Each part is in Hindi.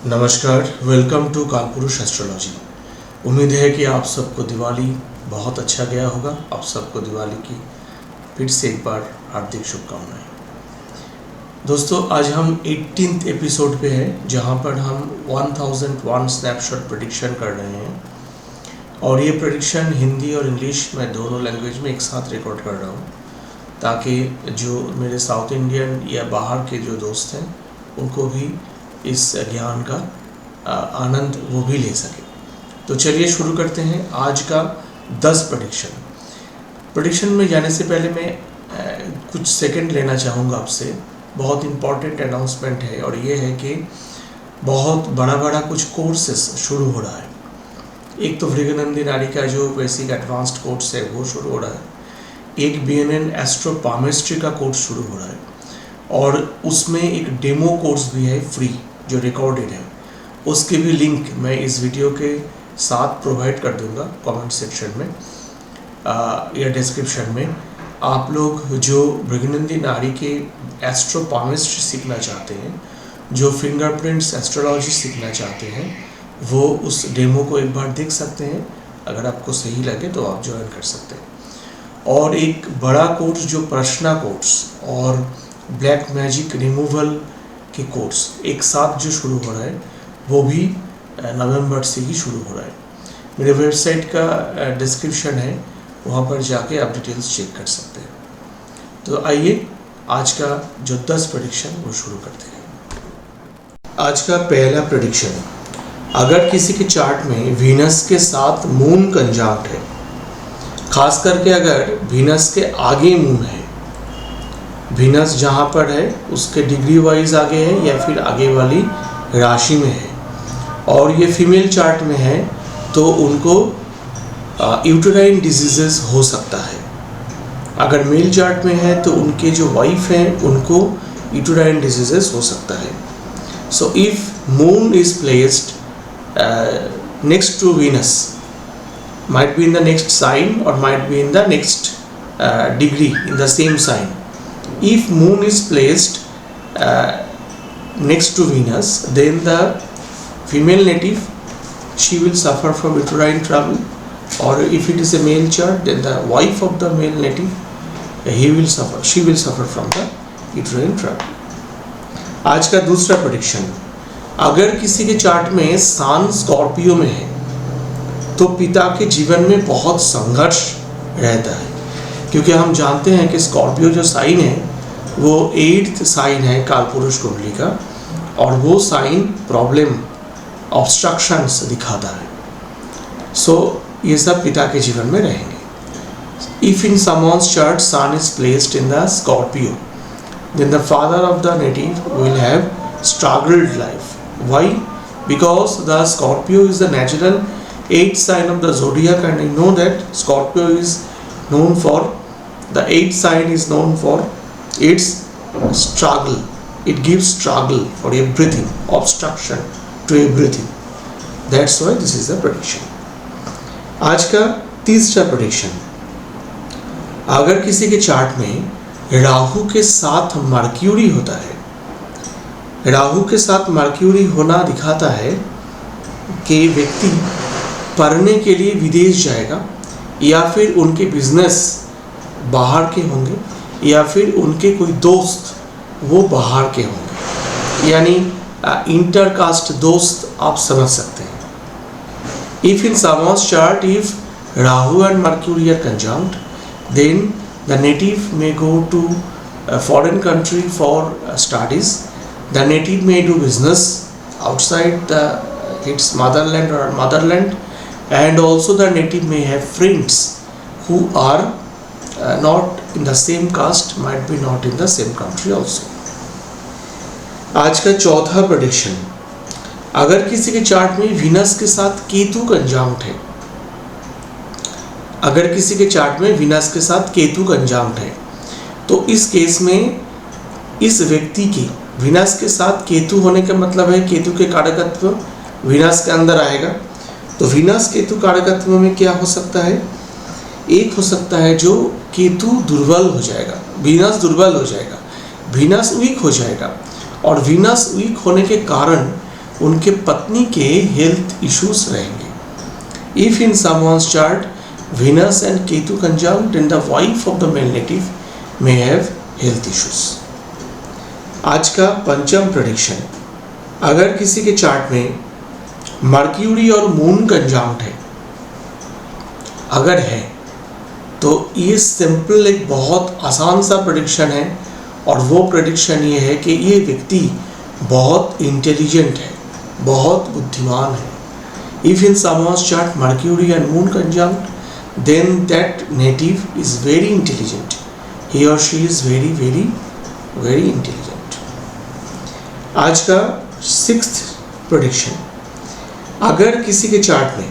नमस्कार, वेलकम टू कालपुरुष एस्ट्रोलॉजी। उम्मीद है कि आप सबको दिवाली बहुत अच्छा गया होगा। आप सबको दिवाली की फिर से एक बार हार्दिक शुभकामनाएं। दोस्तों, आज हम 18th एपिसोड पे हैं, जहां पर हम 1001 स्नैपशॉट प्रेडिक्शन कर रहे हैं। और ये प्रेडिक्शन हिंदी और इंग्लिश में दोनों लैंग्वेज में एक साथ रिकॉर्ड कर रहा हूँ, ताकि जो मेरे साउथ इंडियन या बाहर के जो दोस्त हैं उनको भी इस ज्ञान का आनंद वो भी ले सके। तो चलिए शुरू करते हैं आज का 10 प्रेडिक्शन में जाने से पहले मैं कुछ सेकंड लेना चाहूँगा आपसे। बहुत इम्पॉर्टेंट अनाउंसमेंट है, और ये है कि बहुत बड़ा कुछ कोर्सेस शुरू हो रहा है। एक तो भृगुनंदी नाड़ी का जो बेसिक एडवांस्ड कोर्स है वो शुरू हो रहा है। एक BNN एस्ट्रो पामिस्ट्री का कोर्स शुरू हो रहा है, और उसमें एक डेमो कोर्स भी है फ्री जो रिकॉर्डेड है। उसके भी लिंक मैं इस वीडियो के साथ प्रोवाइड कर दूंगा कमेंट सेक्शन में या डिस्क्रिप्शन में। आप लोग जो भृगुनंदी नाड़ी के एस्ट्रो पामिस्ट्री सीखना चाहते हैं, जो फिंगरप्रिंट्स एस्ट्रोलॉजी सीखना चाहते हैं, वो उस डेमो को एक बार देख सकते हैं। अगर आपको सही लगे तो आप ज्वाइन कर सकते हैं। और एक बड़ा कोर्स जो प्रश्ना कोर्स और ब्लैक मैजिक रिमूवल के कोर्स एक साथ जो शुरू हो रहा है, वो भी नवंबर से ही शुरू हो रहा है। मेरे वेबसाइट का डिस्क्रिप्शन है, वहाँ पर जाके आप डिटेल्स चेक कर सकते हैं। तो आइए आज का जो 10 प्रेडिक्शन वो शुरू करते हैं। आज का पहला प्रेडिक्शन, अगर किसी के चार्ट में वीनस के साथ मून कंजांक्ट है, खास करके अगर वीनस के आगे मून है, वीनस जहाँ पर है उसके डिग्री वाइज आगे है या फिर आगे वाली राशि में है, और ये फीमेल चार्ट में है, तो उनको यूटेराइन डिजीजेस हो सकता है। अगर मेल चार्ट में है तो उनके जो वाइफ हैं उनको यूटेराइन डिजीजेस हो सकता है। So if moon is placed next to Venus, might be in the next sign or might be in the next degree in the same sign. If moon is placed next to Venus, then the female native, she will suffer from uterine trouble, or if it is a male chart, then the wife of the male native, she will suffer from the uterine trouble. आज का दूसरा प्रेडिक्शन, अगर किसी के चार्ट में सन स्कॉर्पियो में है तो पिता के जीवन में बहुत संघर्ष रहता है, क्योंकि हम जानते हैं कि स्कॉर्पियो जो साइन है वो 8th साइन है कालपुरुष कुंडली का, और वो साइन प्रॉब्लम ऑब्स्ट्रक्शंस दिखाता है। सो ये सब पिता के जीवन में रहेंगे। If in someone's chart sun is placed in the Scorpio, then the father of the native will have struggled life. Why? Because the Scorpio is the natural 8th sign of the zodiac, and I know that Scorpio is known for, the 8th sign is known for its struggle. It gives struggle for everything, obstruction to everything. That's why this is the prediction. आज का तीसरा प्रेडिक्शन, अगर किसी के चार्ट में राहु के साथ मर्क्यूरी होता है, राहु के साथ मर्क्यूरी होना दिखाता है कि व्यक्ति पढ़ने के लिए विदेश जाएगा, या फिर उनके बिजनेस बाहर के होंगे, या फिर उनके कोई दोस्त वो बाहर के होंगे, यानी इंटरकास्ट दोस्त आप समझ सकते हैं। If in someone's chart if Rahu and Mercury are conjunct, then the native may go to foreign country for studies. The native may do business outside the its motherland or motherland, and also the native may have friends who are not in the same caste, might be not in the same country also. आज का चौथा प्रेडिक्शन, अगर किसी के चार्ट में वीनस के साथ केतु कंजांक्ट है, अगर किसी के चार्ट में वीनस के साथ केतु कंजांक्ट है, तो इस केस में इस व्यक्ति की वीनस के साथ केतु होने का मतलब है केतु के कारकत्व वीनस के अंदर आएगा। तो वीनस केतु कारकत्व में क्या हो सकता है? एक हो सकता है जो केतु दुर्बल हो जाएगा, वीनस दुर्बल हो जाएगा, वीनस वीक हो जाएगा, और वीनस वीक होने के कारण उनके पत्नी के हेल्थ इश्यूज रहेंगे। If in someone's chart Venus and Ketu conjunct, then the wife of the male native may have health issues. आज का पंचम प्रेडिक्शन, अगर किसी के चार्ट में मर्क्यूरी और मून कंजंक्ट है, अगर है तो ये सिंपल एक बहुत आसान सा प्रेडिक्शन है, और वो प्रेडिक्शन ये है कि ये व्यक्ति बहुत इंटेलिजेंट है, बहुत बुद्धिमान है। If in someone's chart mercury and moon conjunct, then that native is very intelligent. He or she is very very very intelligent. आज का सिक्स्थ प्रेडिक्शन, अगर किसी के चार्ट में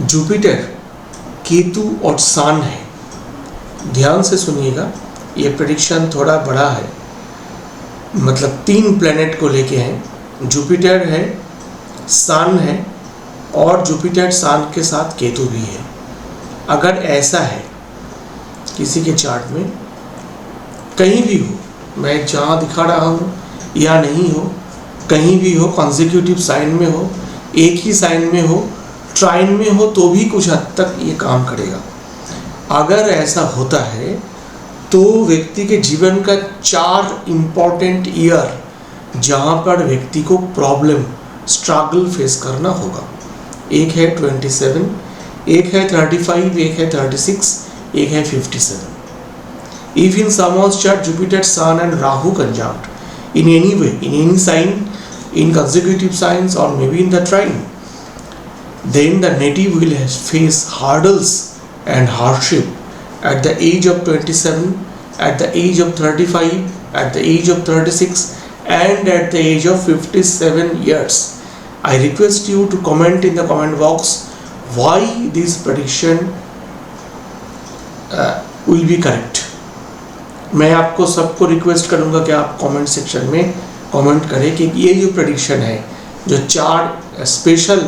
जुपिटर, केतु और सन है, ध्यान से सुनिएगा, ये प्रेडिक्शन थोड़ा बड़ा है, मतलब 3 प्लैनेट को लेके हैं, जुपिटर है, सन है और जुपिटर सन के साथ केतु भी है। अगर ऐसा है किसी के चार्ट में, कहीं भी हो, मैं जहाँ दिखा रहा हूँ या नहीं हो, कहीं भी हो, कॉन्जिक्यूटिव साइन में हो, एक ही साइन में हो, ट्राइन में हो, तो भी कुछ हद तक ये काम करेगा। अगर ऐसा होता है तो व्यक्ति के जीवन का 4 इम्पॉर्टेंट ईयर जहाँ पर व्यक्ति को प्रॉब्लम, स्ट्रगल फेस करना होगा। एक है 27, एक है 35, एक है 36, एक है 57। If in someone's chart Jupiter, Sun and Rahu conjunct in any way, in any sign, in consecutive signs or maybe in the trine, then the native will face hurdles and hardship at the age of 27, at the age of 35, at the age of 36 and at the age of 57 years. I request you to comment in the comment box why this prediction will be correct. मैं आपको सबको रिक्वेस्ट करूंगा कि आप कमेंट सेक्शन में कमेंट करें कि ये जो प्रेडिक्शन है, जो 4 स्पेशल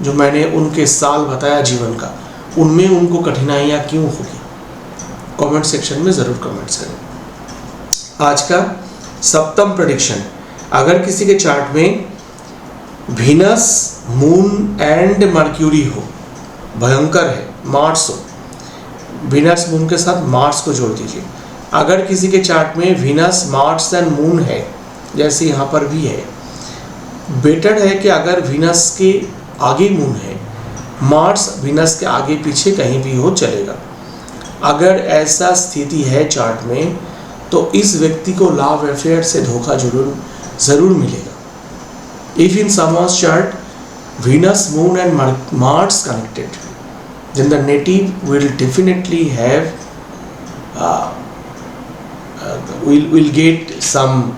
जो मैंने उनके साल बताया जीवन का, उनमें उनको कठिनाइयाँ क्यों होगी, कमेंट सेक्शन में ज़रूर कमेंट्स करें। आज का सप्तम प्रेडिक्शन, अगर किसी के चार्ट में वीनस, मून एंड मर्क्यूरी हो, भयंकर है, मार्स हो, वीनस मून के साथ मार्स को जोड़ दीजिए। अगर किसी के चार्ट में वीनस, मार्स एंड मून है, जैसे यहाँ पर भी है, बेटर है कि अगर वीनस के आगे मून है, मार्स वीनस के आगे पीछे कहीं भी हो चलेगा। अगर ऐसा स्थिति है चार्ट में तो इस व्यक्ति को लव अफेयर से धोखा ज़रूर मिलेगा। If in someone's chart Venus, Moon and Mars connected, then the native will definitely have will get some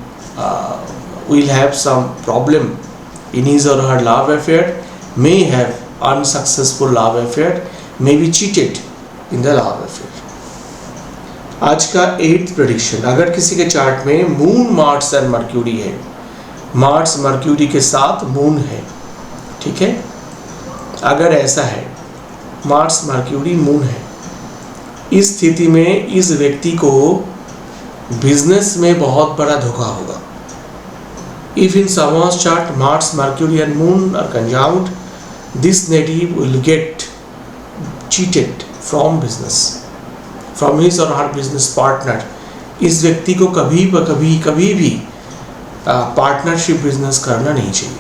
will have some problem in his or her love affair, may have unsuccessful love affair, may be cheated in the love affair. आज का 8th प्रेडिक्शन, अगर किसी के चार्ट में मून, मार्स एंड मर्क्यूरी है, मार्स मर्क्यूरी के साथ मून है, ठीक है, अगर ऐसा है, मार्स मर्क्यूरी मून है, इस स्थिति में इस व्यक्ति को बिजनेस में बहुत बड़ा धोखा होगा। If in someone's chart Mars, Mercury and moon are conjunct, this native will get cheated from business, from his or her business partner. इस व्यक्ति को कभी भी पार्टनरशिप बिजनेस करना नहीं चाहिए।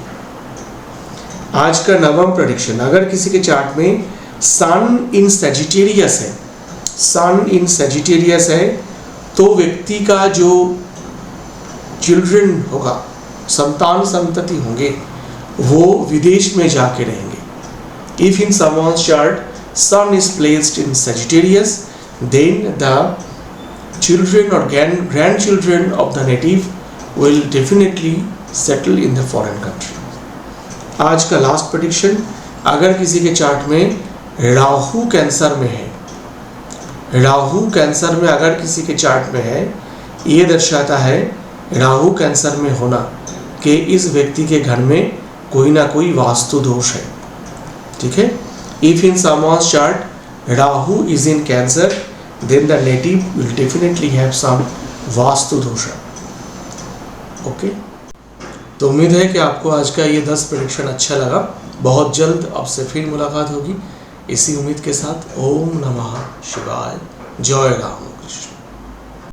आज का 9वां प्रेडिक्शन, अगर किसी के चार्ट में सन इन सजिटेरियस है, सन इन सजिटेरियस है, तो व्यक्ति का जो चिल्ड्रन होगा, संतान संतति होंगे, वो विदेश में जाके रहेंगे। If in someone's chart sun is placed in Sagittarius, then the children or grandchildren of the native will definitely settle in the foreign country. आज का लास्ट प्रेडिक्शन, अगर किसी के चार्ट में राहु कैंसर में है, राहु कैंसर में अगर किसी के चार्ट में है, ये दर्शाता है राहु कैंसर में होना कि इस व्यक्ति के घर में कोई ना कोई वास्तु दोष है, ठीक है। If in someone's chart Rahu is in cancer, then the native will definitely have some vastu dosha. Okay. तो उम्मीद है कि आपको आज का ये 10 प्रेडिक्शन अच्छा लगा। बहुत जल्द आपसे फिर मुलाकात होगी इसी उम्मीद के साथ। ओम नमः शिवाय। जय राम कृष्ण।